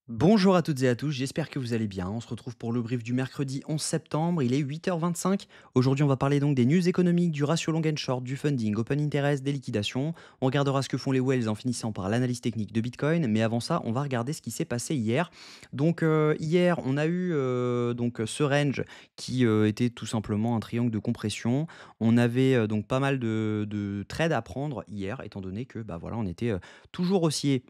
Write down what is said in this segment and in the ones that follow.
Bonjour à toutes et à tous, j'espère que vous allez bien. On se retrouve pour le brief du mercredi 11 septembre, il est 8h25. Aujourd'hui, on va parler donc des news économiques, du ratio long and short, du funding, open interest, des liquidations. On regardera ce que font les whales en finissant par l'analyse technique de Bitcoin, mais avant ça, on va regarder ce qui s'est passé hier. Donc hier, on a eu ce range qui était tout simplement un triangle de compression. On avait donc pas mal de trades à prendre hier, étant donné que bah voilà, on était toujours haussier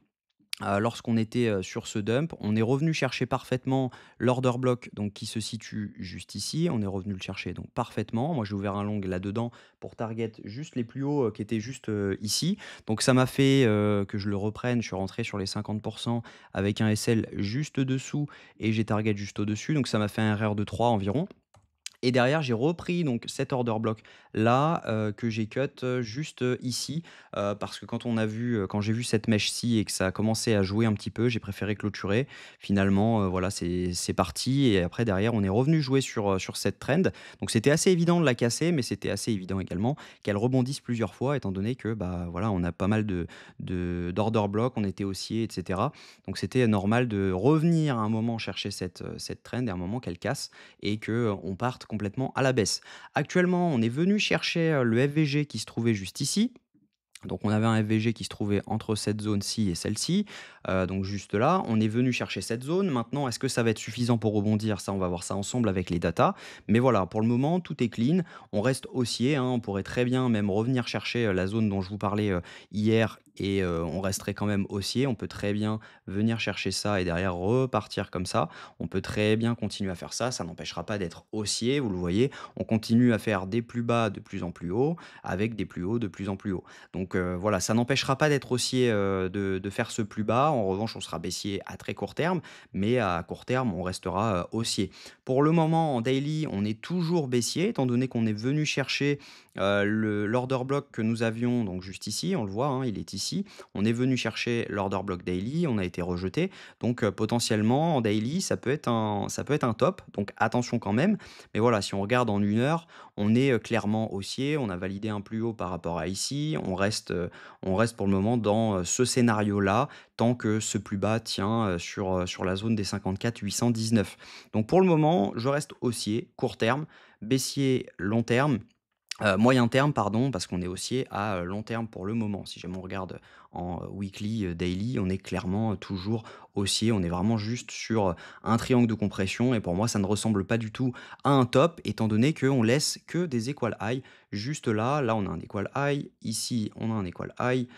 lorsqu'on était, sur ce dump, on est revenu chercher parfaitement l'order block donc qui se situe juste ici. On est revenu le chercher donc parfaitement. Moi, j'ai ouvert un long là-dedans pour target juste les plus hauts, qui étaient juste, ici. Donc ça m'a fait, que je le reprenne. Je suis rentré sur les 50 avec un SL juste dessous et j'ai target juste au-dessus. Donc ça m'a fait un RR de 3 environ. Et derrière, j'ai repris donc cet order block là, que j'ai cut, juste, ici, parce que quand j'ai vu cette mèche-ci et que ça a commencé à jouer un petit peu, j'ai préféré clôturer. Finalement, voilà, c'est parti et après derrière, on est revenu jouer sur cette trend. Donc c'était assez évident de la casser, mais c'était assez évident également qu'elle rebondisse plusieurs fois étant donné que, bah, voilà, on a pas mal d'order block, on était haussier et cetera. Donc c'était normal de revenir à un moment chercher cette trend et à un moment qu'elle casse et que on parte complètement à la baisse. Actuellement, on est venu chercher, le FVG qui se trouvait juste ici. Donc on avait un FVG qui se trouvait entre cette zone-ci et celle-ci, donc juste là. On est venu chercher cette zone. Maintenant, est-ce que ça va être suffisant pour rebondir? Ça, on va voir ça ensemble avec les datas. Mais voilà, pour le moment, tout est clean. On reste haussier, hein. On pourrait très bien même revenir chercher, la zone dont je vous parlais, hier et on resterait quand même haussier. On peut très bien venir chercher ça et derrière repartir comme ça. On peut très bien continuer à faire ça. Ça n'empêchera pas d'être haussier, vous le voyez. On continue à faire des plus bas de plus en plus haut avec des plus hauts de plus en plus haut. Donc voilà, ça n'empêchera pas d'être haussier, de faire ce plus bas. En revanche, on sera baissier à très court terme, mais à court terme, on restera, haussier. Pour le moment, en daily, on est toujours baissier étant donné qu'on est venu chercher, l'order block que nous avions donc juste ici, on le voit, hein, il est ici. On est venu chercher l'order block daily, on a été rejeté. Donc potentiellement en daily, ça peut être un top, donc attention quand même. Mais voilà, si on regarde en 1 heure, on est, clairement haussier, on a validé un plus haut par rapport à ici, on reste pour le moment dans, ce scénario-là, tant que ce plus bas tient, sur la zone des 54 819. Donc pour le moment, je reste haussier, court terme, baissier long terme. Moyen terme pardon, parce qu'on est haussier à, long terme pour le moment. Si jamais on regarde en, weekly, daily, on est clairement, toujours haussier. On est vraiment juste sur, un triangle de compression et pour moi, ça ne ressemble pas du tout à un top étant donné qu'on laisse que des equal high juste là. Là, on a un equal high, ici, on a un equal high,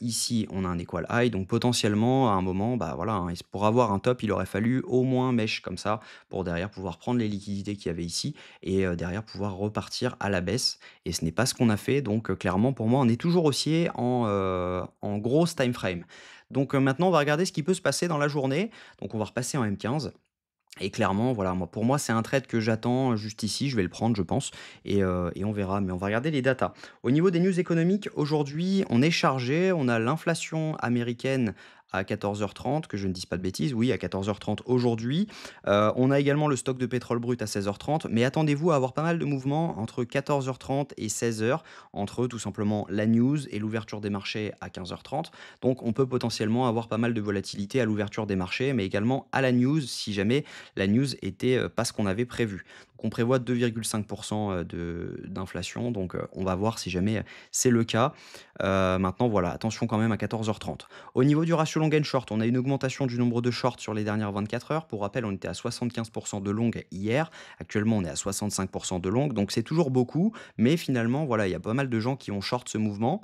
ici, on a un equal high donc potentiellement, à un moment, bah, voilà, hein, pour avoir un top, il aurait fallu au moins mèche comme ça pour derrière pouvoir prendre les liquidités qu'il y avait ici et derrière pouvoir repartir à la baisse et ce n'est pas ce qu'on a fait. Donc, clairement, pour moi, on est toujours haussier en grosse time frame. Donc, maintenant, on va regarder ce qui peut se passer dans la journée. Donc, on va repasser en M15 et clairement, voilà, moi, pour moi, c'est un trade que j'attends juste ici. Je vais le prendre, je pense et on verra. Mais on va regarder les datas. Au niveau des news économiques, aujourd'hui, on est chargé. On a l'inflation américaine à 14h30, que je ne dise pas de bêtises, oui, à 14h30 aujourd'hui. On a également le stock de pétrole brut à 16h30, mais attendez-vous à avoir pas mal de mouvements entre 14h30 et 16h, entre tout simplement la news et l'ouverture des marchés à 15h30. Donc on peut potentiellement avoir pas mal de volatilité à l'ouverture des marchés, mais également à la news, si jamais la news était pas ce qu'on avait prévu. Donc on prévoit 2,5% d'inflation, donc on va voir si jamais c'est le cas. Maintenant, voilà, attention quand même à 14h30. Au niveau du ratio long and short, on a une augmentation du nombre de shorts sur les dernières 24 heures. Pour rappel, on était à 75% de long hier. Actuellement, on est à 65% de long. Donc c'est toujours beaucoup. Mais finalement, voilà, il y a pas mal de gens qui ont short ce mouvement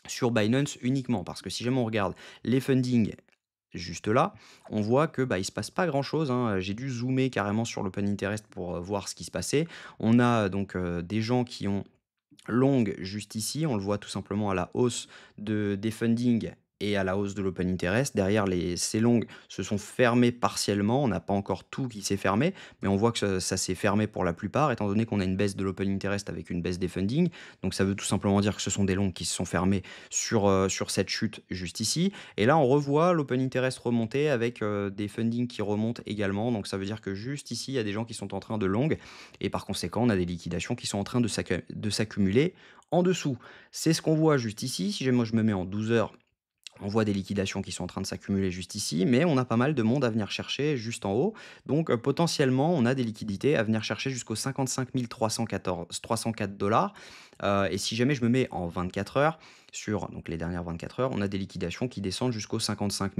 sur Binance uniquement. Parce que si jamais on regarde les fundings juste là, on voit que bah, il se passe pas grand-chose, hein. J'ai dû zoomer carrément sur l'open interest pour voir ce qui se passait. On a donc des gens qui ont long juste ici, on le voit tout simplement à la hausse des fundings et à la hausse de l'open interest. Derrière, ces longues se sont fermées partiellement. On n'a pas encore tout qui s'est fermé, mais on voit que ça s'est fermé pour la plupart, étant donné qu'on a une baisse de l'open interest avec une baisse des fundings. Donc ça veut tout simplement dire que ce sont des longues qui se sont fermées sur cette chute juste ici. Et là, on revoit l'open interest remonter avec des fundings qui remontent également. Donc ça veut dire que juste ici, il y a des gens qui sont en train de long et par conséquent, on a des liquidations qui sont en train de s'accumuler en dessous. C'est ce qu'on voit juste ici. Si jamais moi je me mets en 12 heures On voit des liquidations qui sont en train de s'accumuler juste ici, mais on a pas mal de monde à venir chercher juste en haut. Donc potentiellement, on a des liquidités à venir chercher jusqu'aux 55 304 dollars. Et si jamais je me mets en 24 heures, sur donc, les dernières 24 heures, on a des liquidations qui descendent jusqu'aux 55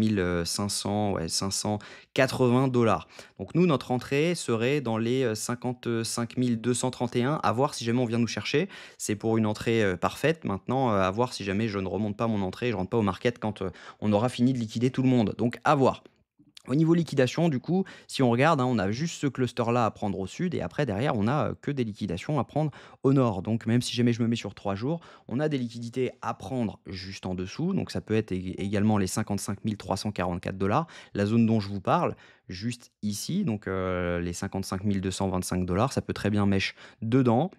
500, ouais, 580 dollars. Donc nous, notre entrée serait dans les 55 231, à voir si jamais on vient nous chercher. C'est pour une entrée, parfaite. Maintenant, à voir si jamais je ne remonte pas mon entrée, je rentre pas au market quand, on aura fini de liquider tout le monde. Donc à voir. Au niveau liquidation, du coup, si on regarde, hein, on a juste ce cluster-là à prendre au sud et après derrière, on a, que des liquidations à prendre au nord. Donc même si jamais je me mets sur 3 jours, on a des liquidités à prendre juste en dessous. Donc ça peut être également les 55 344 dollars, la zone dont je vous parle, juste ici. Donc les 55 225 dollars, ça peut très bien mèche dedans.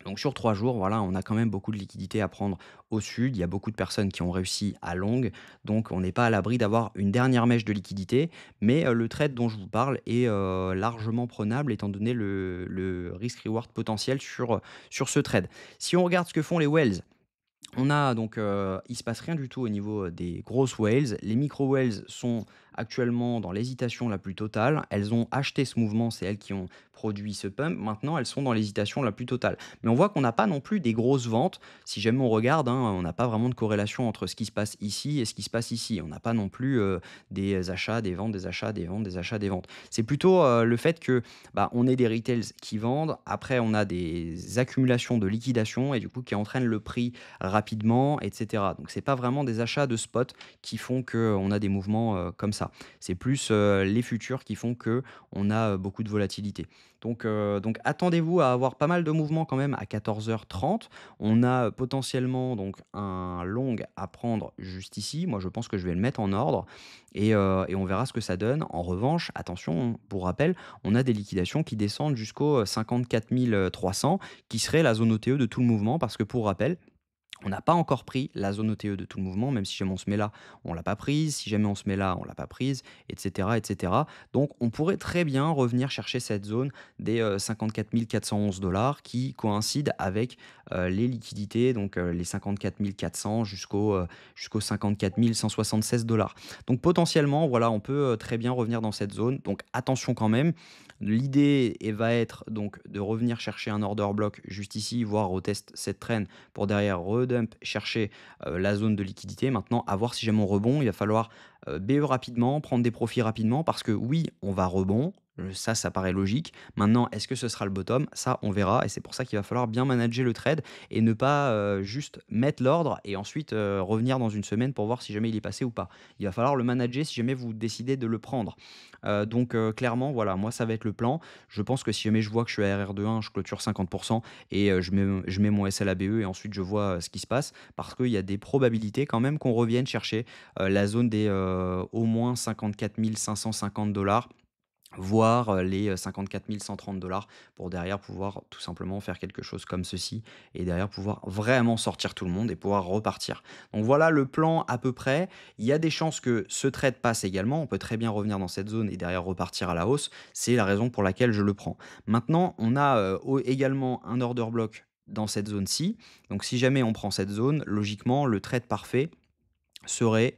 Donc sur 3 jours, voilà, on a quand même beaucoup de liquidités à prendre au sud. Il y a beaucoup de personnes qui ont réussi à long, donc on n'est pas à l'abri d'avoir une dernière mèche de liquidité. Mais le trade dont je vous parle est largement prenable étant donné le risk-reward potentiel sur ce trade. Si on regarde ce que font les whales, on a donc, il se passe rien du tout au niveau, des grosses whales. Les micro whales sont actuellement dans l'hésitation la plus totale. Elles ont acheté ce mouvement, c'est elles qui ont produit ce pump. Maintenant, elles sont dans l'hésitation la plus totale. Mais on voit qu'on n'a pas non plus des grosses ventes. Si jamais on regarde, hein, on n'a pas vraiment de corrélation entre ce qui se passe ici et ce qui se passe ici. On n'a pas non plus, des achats, des ventes, des achats, des ventes, des achats, des ventes. C'est plutôt, le fait que, bah, on ait des retails qui vendent. Après, on a des accumulations de liquidation et du coup qui entraînent le prix rapidement, et cetera. Donc c'est pas vraiment des achats de spot qui font qu'on a des mouvements, comme ça. C'est plus, les futurs qui font qu'on a, beaucoup de volatilité. Donc attendez-vous à avoir pas mal de mouvements quand même à 14h30. On a, potentiellement donc un long à prendre juste ici. Moi, je pense que je vais le mettre en ordre et on verra ce que ça donne. En revanche, attention, pour rappel, on a des liquidations qui descendent jusqu'aux, 54 300 qui serait la zone OTE de tout le mouvement parce que pour rappel, on n'a pas encore pris la zone OTE de tout le mouvement, même si jamais on se met là, on l'a pas prise. Si jamais on se met là, on l'a pas prise, et cetera, et cetera. Donc, on pourrait très bien revenir chercher cette zone des 54 411 qui coïncide avec les liquidités, donc les 54 400 jusqu'aux 54 176 dollars. Donc, potentiellement, voilà, on peut très bien revenir dans cette zone. Donc, attention quand même. L'idée va être donc de revenir chercher un order block juste ici, voire au test cette traîne pour derrière redump, chercher, la zone de liquidité. Maintenant, à voir si jamais on rebond, il va falloir, BE rapidement, prendre des profits rapidement parce que oui, on va rebond, ça paraît logique. Maintenant, est-ce que ce sera le bottom? Ça, on verra et c'est pour ça qu'il va falloir bien manager le trade et ne pas, juste mettre l'ordre et ensuite, revenir dans une semaine pour voir si jamais il est passé ou pas. Il va falloir le manager si jamais vous décidez de le prendre. Donc clairement, voilà, moi, ça va être le plan. Je pense que si jamais je vois que je suis à RR de 1, je clôture 50 et je mets mon SLABE et ensuite je vois, ce qui se passe parce qu'il y a des probabilités quand même qu'on revienne chercher, la zone des, au moins 54 550 voire, les, 54 130 pour derrière pouvoir tout simplement faire quelque chose comme ceci et derrière pouvoir vraiment sortir tout le monde et pouvoir repartir. Donc voilà le plan à peu près. Il y a des chances que ce trade passe également. On peut très bien revenir dans cette zone et derrière repartir à la hausse. C'est la raison pour laquelle je le prends. Maintenant, on a, également un order block dans cette zone-ci. Donc si jamais on prend cette zone, logiquement, le trade parfait serait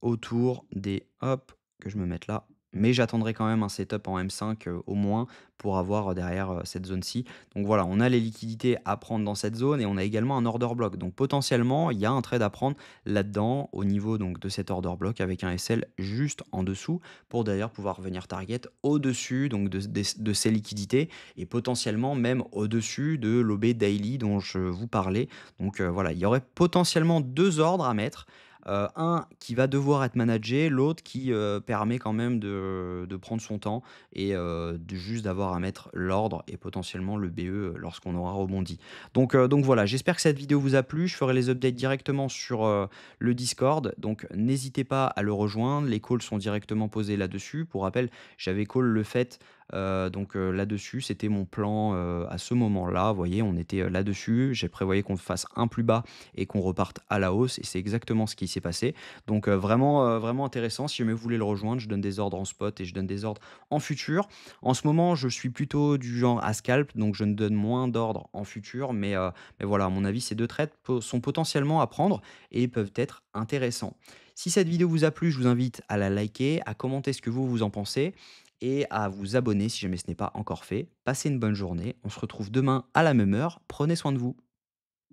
autour des hop, que je me mette là, mais j'attendrai quand même un setup en M5, au moins pour avoir, derrière, cette zone-ci. Donc voilà, on a les liquidités à prendre dans cette zone et on a également un order block. Donc potentiellement, il y a un trade à prendre là-dedans au niveau donc de cet order block avec un SL juste en dessous pour d'ailleurs pouvoir venir target au-dessus donc de ces liquidités et potentiellement même au-dessus de l'OB daily dont je vous parlais. Donc, voilà, il y aurait potentiellement 2 ordres à mettre. Un qui va devoir être managé, l'autre qui, permet quand même de prendre son temps et de juste d'avoir à mettre l'ordre et potentiellement le BE, lorsqu'on aura rebondi. Donc voilà, j'espère que cette vidéo vous a plu. Je ferai les updates directement sur, le Discord, donc n'hésitez pas à le rejoindre. Les calls sont directement posés là-dessus. Pour rappel, j'avais call le fait, là-dessus, c'était mon plan, à ce moment-là. Vous voyez, on était, là-dessus. J'ai prévoyé qu'on fasse un plus bas et qu'on reparte à la hausse et c'est exactement ce qui s'est passé. Donc vraiment intéressant. Si jamais vous voulez le rejoindre, je donne des ordres en spot et je donne des ordres en futur. En ce moment, je suis plutôt du genre à scalp, donc je ne donne moins d'ordres en futur. Mais voilà, à mon avis, ces deux trades sont potentiellement à prendre et peuvent être intéressants. Si cette vidéo vous a plu, je vous invite à la liker, à commenter ce que vous en pensez et à vous abonner si jamais ce n'est pas encore fait. Passez une bonne journée. On se retrouve demain à la même heure. Prenez soin de vous.